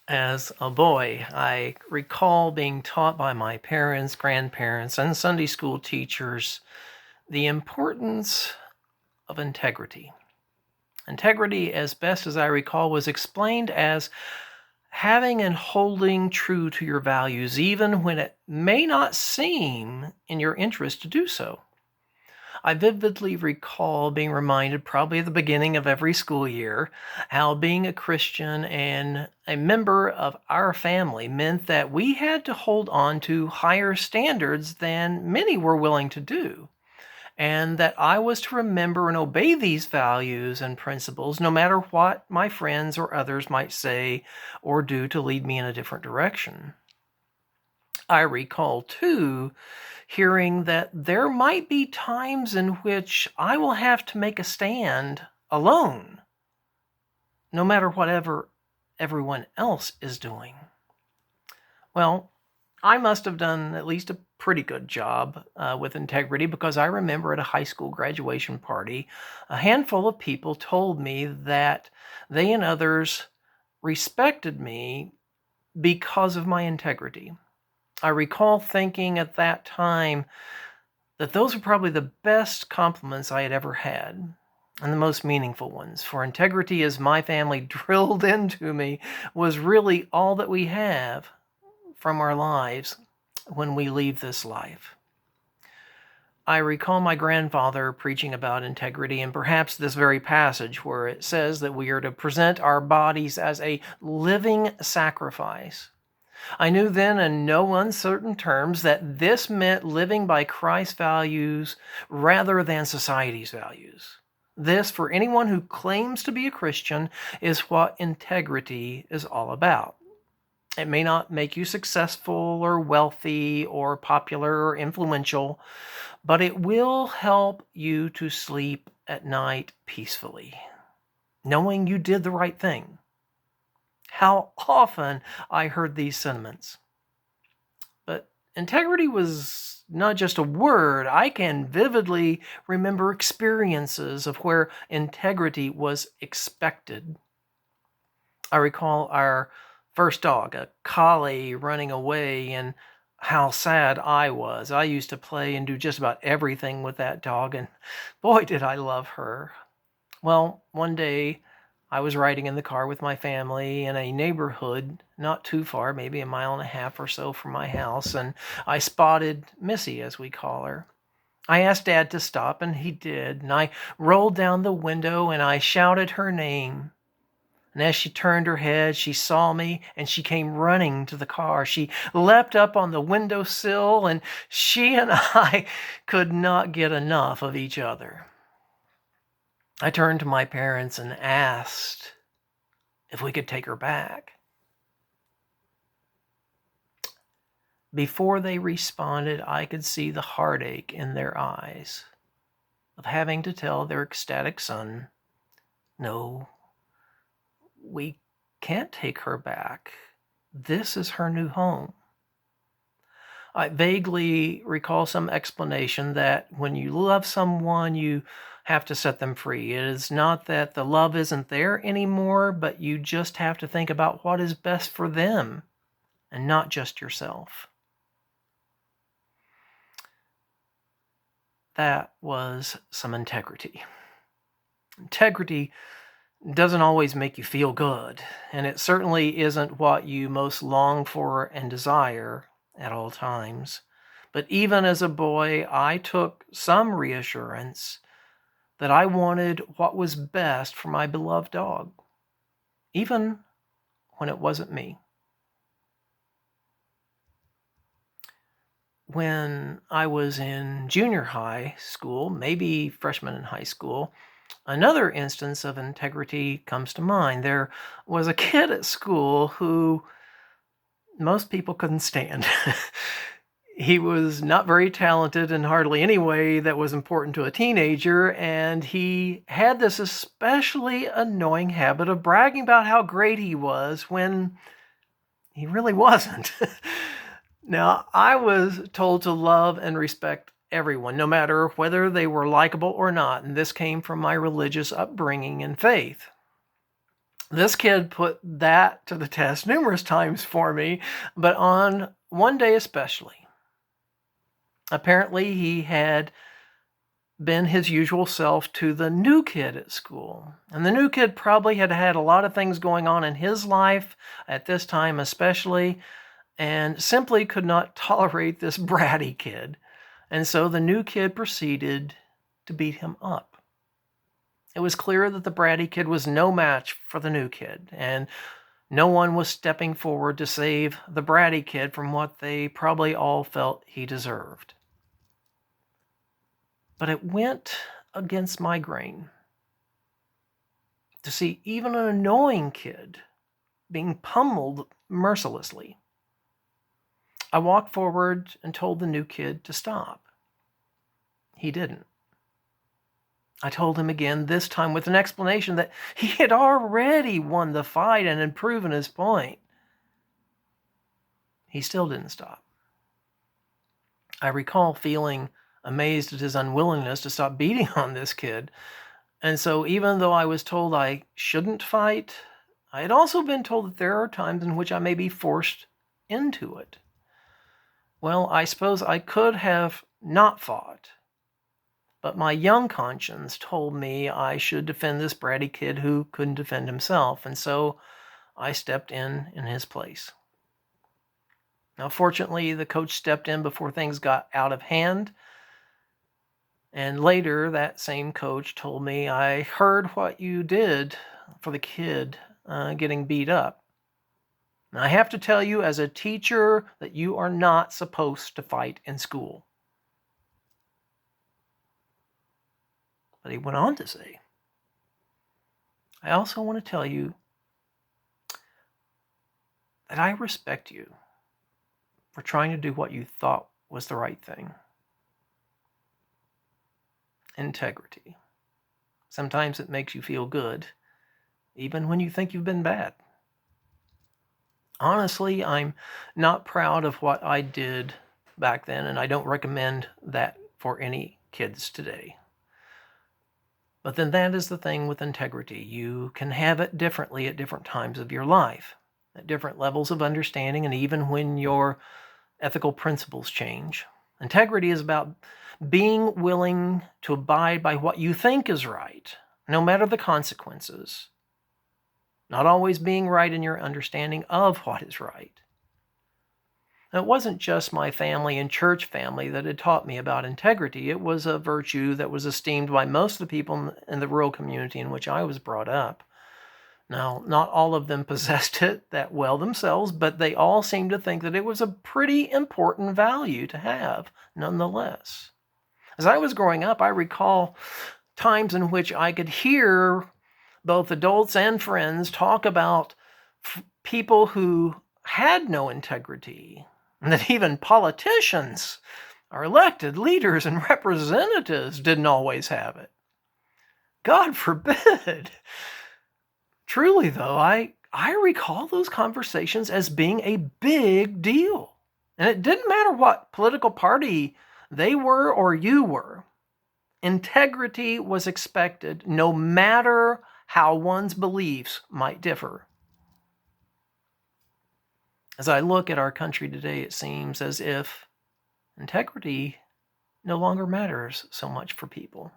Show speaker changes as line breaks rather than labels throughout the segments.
As a boy, I recall being taught by my parents, grandparents, and Sunday school teachers the importance of integrity. Integrity, as best as I recall, was explained as having and holding true to your values, even when it may not seem in your interest to do so. I vividly recall being reminded, probably at the beginning of every school year, how being a Christian and a member of our family meant that we had to hold on to higher standards than many were willing to do, and that I was to remember and obey these values and principles no matter what my friends or others might say or do to lead me in a different direction. I recall, too, hearing that there might be times in which I will have to make a stand alone, no matter whatever everyone else is doing. Well, I must have done at least a pretty good job with integrity, because I remember at a high school graduation party, a handful of people told me that they and others respected me because of my integrity. I recall thinking at that time that those were probably the best compliments I had ever had, and the most meaningful ones. For integrity, as my family drilled into me, was really all that we have from our lives when we leave this life. I recall my grandfather preaching about integrity, and perhaps this very passage where it says that we are to present our bodies as a living sacrifice. I knew then in no uncertain terms that this meant living by Christ's values rather than society's values. This, for anyone who claims to be a Christian, is what integrity is all about. It may not make you successful or wealthy or popular or influential, but it will help you to sleep at night peacefully, knowing you did the right thing. How often I heard these sentiments. But integrity was not just a word. I can vividly remember experiences of where integrity was expected. I recall our first dog, a collie, running away, and how sad I was. I used to play and do just about everything with that dog, and boy, did I love her. Well, one day I was riding in the car with my family in a neighborhood not too far, maybe a mile and a half or so from my house, and I spotted Missy, as we call her. I asked Dad to stop, and he did, and I rolled down the window and I shouted her name. And as she turned her head, she saw me and she came running to the car. She leapt up on the windowsill, and she and I could not get enough of each other. I turned to my parents and asked if we could take her back. Before they responded, I could see the heartache in their eyes of having to tell their ecstatic son, "No, we can't take her back. This is her new home." I vaguely recall some explanation that when you love someone, you have to set them free. It is not that the love isn't there anymore, but you just have to think about what is best for them and not just yourself. That was some integrity. Integrity doesn't always make you feel good, and it certainly isn't what you most long for and desire at all times. But even as a boy, I took some reassurance that I wanted what was best for my beloved dog, even when it wasn't me. When I was in junior high school, maybe freshman in high school, another instance of integrity comes to mind. There was a kid at school who most people couldn't stand. He was not very talented in hardly any way that was important to a teenager, and he had this especially annoying habit of bragging about how great he was when he really wasn't. Now, I was told to love and respect everyone, no matter whether they were likable or not, and this came from my religious upbringing and faith. This kid put that to the test numerous times for me, but on one day especially. Apparently, he had been his usual self to the new kid at school. And the new kid probably had had a lot of things going on in his life at this time especially, and simply could not tolerate this bratty kid. And so the new kid proceeded to beat him up. It was clear that the bratty kid was no match for the new kid, and no one was stepping forward to save the bratty kid from what they probably all felt he deserved. But it went against my grain to see even an annoying kid being pummeled mercilessly. I walked forward and told the new kid to stop. He didn't. I told him again, this time with an explanation that he had already won the fight and had proven his point. He still didn't stop. I recall feeling amazed at his unwillingness to stop beating on this kid. And so even though I was told I shouldn't fight, I had also been told that there are times in which I may be forced into it. Well, I suppose I could have not fought, but my young conscience told me I should defend this bratty kid who couldn't defend himself, and so I stepped in his place. Now, fortunately, the coach stepped in before things got out of hand. And later, that same coach told me, I heard what you did for the kid getting beat up. And I have to tell you as a teacher that you are not supposed to fight in school. But he went on to say, I also want to tell you that I respect you for trying to do what you thought was the right thing. Integrity. Sometimes it makes you feel good, even when you think you've been bad. Honestly, I'm not proud of what I did back then, and I don't recommend that for any kids today. But then that is the thing with integrity. You can have it differently at different times of your life, at different levels of understanding, and even when your ethical principles change. Integrity is about being willing to abide by what you think is right, no matter the consequences. Not always being right in your understanding of what is right. Now, it wasn't just my family and church family that had taught me about integrity. It was a virtue that was esteemed by most of the people in the rural community in which I was brought up. Now, not all of them possessed it that well themselves, but they all seemed to think that it was a pretty important value to have, nonetheless. As I was growing up, I recall times in which I could hear both adults and friends talk about people who had no integrity, and that even politicians, our elected leaders and representatives, didn't always have it. God forbid. Truly, though, I recall those conversations as being a big deal. And it didn't matter what political party they were or you were. Integrity was expected, no matter how one's beliefs might differ. As I look at our country today, it seems as if integrity no longer matters so much for people.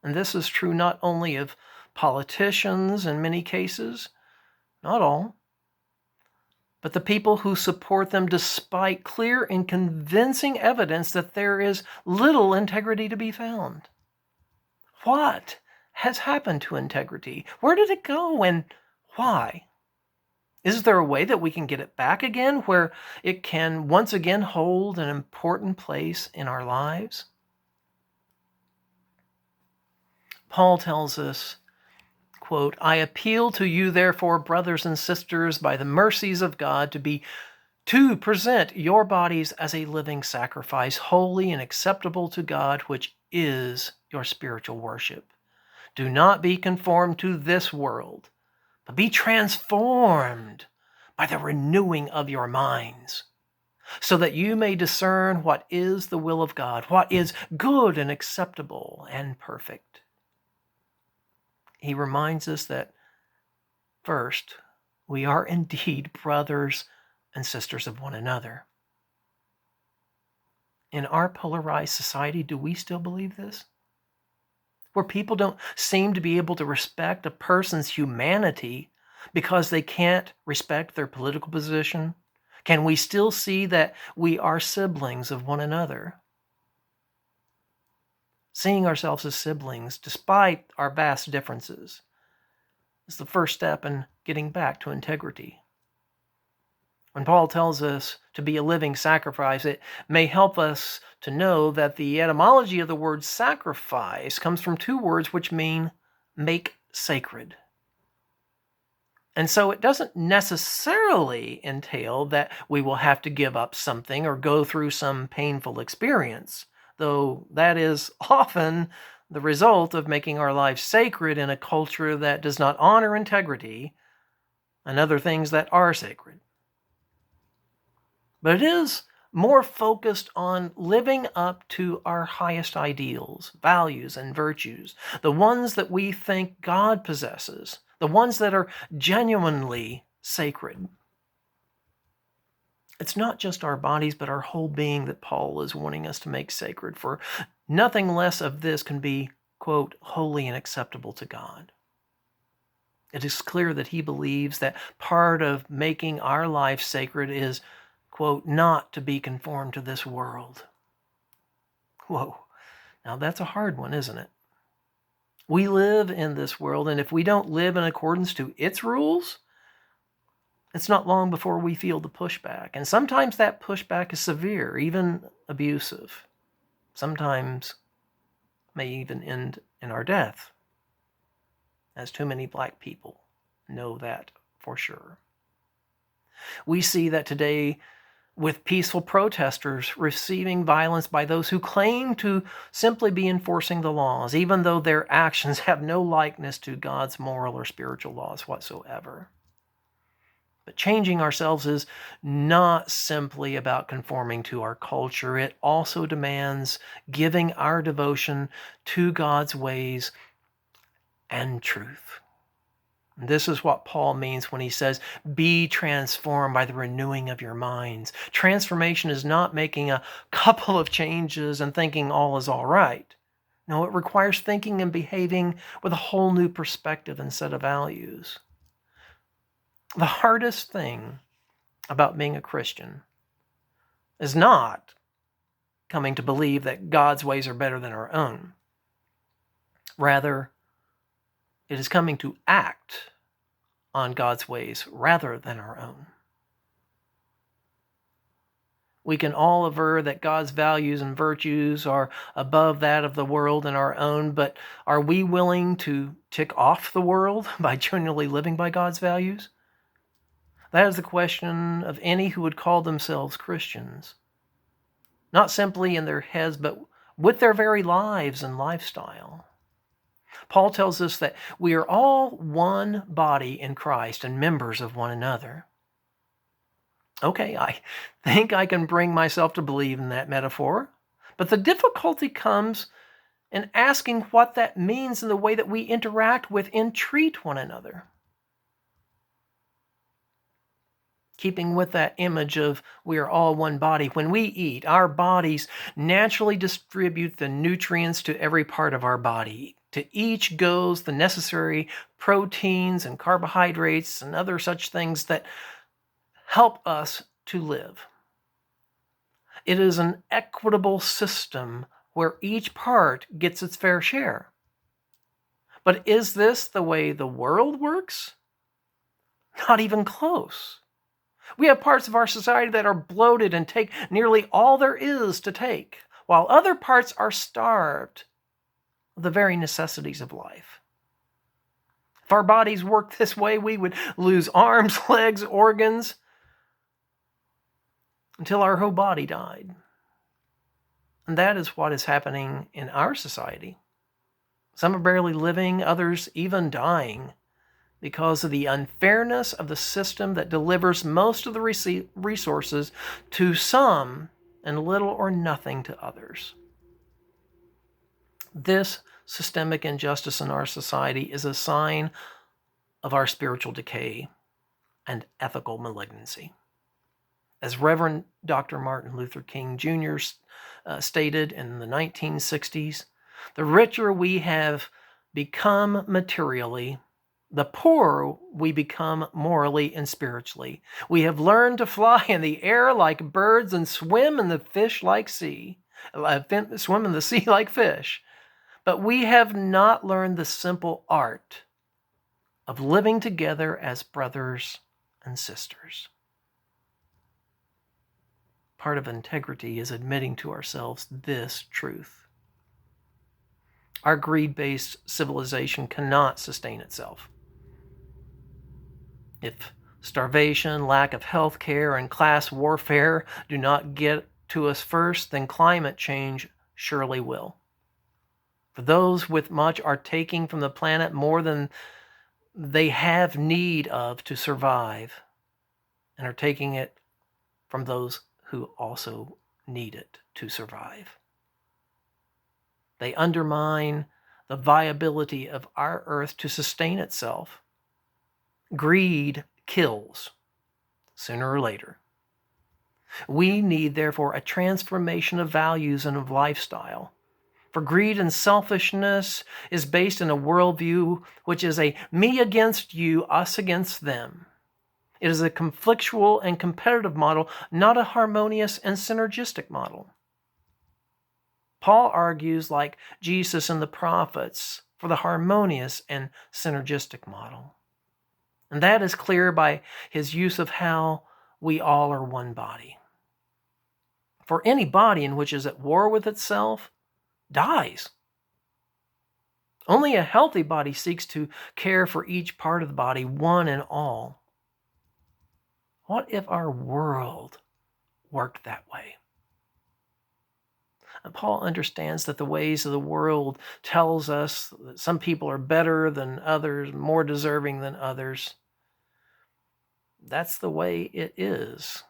And this is true not only of politicians in many cases, not all, but the people who support them despite clear and convincing evidence that there is little integrity to be found. What has happened to integrity? Where did it go and why? Is there a way that we can get it back again, where it can once again hold an important place in our lives? Paul tells us, quote, I appeal to you, therefore, brothers and sisters, by the mercies of God, to present your bodies as a living sacrifice, holy and acceptable to God, which is your spiritual worship. Do not be conformed to this world, but be transformed by the renewing of your minds, so that you may discern what is the will of God, what is good and acceptable and perfect. He reminds us that First, we are indeed brothers and sisters of one another. In our polarized society, do we still believe this? Where people don't seem to be able to respect a person's humanity because they can't respect their political position? Can we still see that we are siblings of one another? Seeing ourselves as siblings, despite our vast differences, is the first step in getting back to integrity. When Paul tells us to be a living sacrifice, it may help us to know that the etymology of the word sacrifice comes from two words which mean make sacred. And so it doesn't necessarily entail that we will have to give up something or go through some painful experience, though that is often the result of making our lives sacred in a culture that does not honor integrity and other things that are sacred. But it is more focused on living up to our highest ideals, values, and virtues, the ones that we think God possesses, the ones that are genuinely sacred. It's not just our bodies, but our whole being that Paul is wanting us to make sacred, for nothing less of this can be, quote, holy and acceptable to God. It is clear that he believes that part of making our life sacred is, quote, not to be conformed to this world. Whoa. Now that's a hard one, isn't it? We live in this world, and if we don't live in accordance to its rules, it's not long before we feel the pushback. And sometimes that pushback is severe, even abusive. Sometimes may even end in our death, as too many black people know that for sure. We see that today with peaceful protesters receiving violence by those who claim to simply be enforcing the laws, even though their actions have no likeness to God's moral or spiritual laws whatsoever. But changing ourselves is not simply about conforming to our culture. It also demands giving our devotion to God's ways and truth. This is what Paul means when he says, be transformed by the renewing of your minds. Transformation is not making a couple of changes and thinking all is all right. No, it requires thinking and behaving with a whole new perspective and set of values. The hardest thing about being a Christian is not coming to believe that God's ways are better than our own. Rather, it is coming to act on God's ways rather than our own. We can all aver that God's values and virtues are above that of the world and our own, but are we willing to tick off the world by genuinely living by God's values? That is the question of any who would call themselves Christians. Not simply in their heads, but with their very lives and lifestyle. Paul tells us that we are all one body in Christ and members of one another. Okay, I think I can bring myself to believe in that metaphor, but the difficulty comes in asking what that means in the way that we interact with and treat one another. Keeping with that image of we are all one body, when we eat, our bodies naturally distribute the nutrients to every part of our body. To each goes the necessary proteins and carbohydrates and other such things that help us to live. It is an equitable system where each part gets its fair share. But is this the way the world works? Not even close. We have parts of our society that are bloated and take nearly all there is to take, while other parts are starved of the very necessities of life. If our bodies worked this way, we would lose arms, legs, organs, until our whole body died. And that is what is happening in our society. Some are barely living, others even dying, because of the unfairness of the system that delivers most of the resources to some and little or nothing to others. This systemic injustice in our society is a sign of our spiritual decay and ethical malignancy. As Reverend Dr. Martin Luther King Jr. Stated in the 1960s, the richer we have become materially, the poorer we become morally and spiritually. We have learned to fly in the air like birds and swim in the sea like fish. But we have not learned the simple art of living together as brothers and sisters. Part of integrity is admitting to ourselves this truth. Our greed-based civilization cannot sustain itself. If starvation, lack of health care, and class warfare do not get to us first, then climate change surely will. For those with much are taking from the planet more than they have need of to survive, and are taking it from those who also need it to survive. They undermine the viability of our earth to sustain itself. Greed kills, sooner or later. We need, therefore, a transformation of values and of lifestyle. For greed and selfishness is based in a worldview which is a me against you, us against them. It is a conflictual and competitive model, not a harmonious and synergistic model. Paul argues, like Jesus and the prophets, for the harmonious and synergistic model. And that is clear by his use of how we all are one body. For any body in which is at war with itself dies. Only a healthy body seeks to care for each part of the body, one and all. What if our world worked that way? And Paul understands that the ways of the world tells us that some people are better than others, more deserving than others. That's the way it is.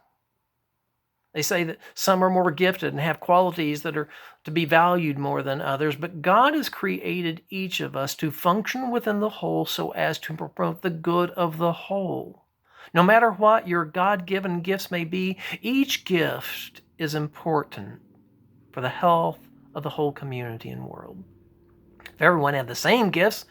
They say that some are more gifted and have qualities that are to be valued more than others, but God has created each of us to function within the whole so as to promote the good of the whole. No matter what your God-given gifts may be, each gift is important for the health of the whole community and world. If everyone had the same gifts,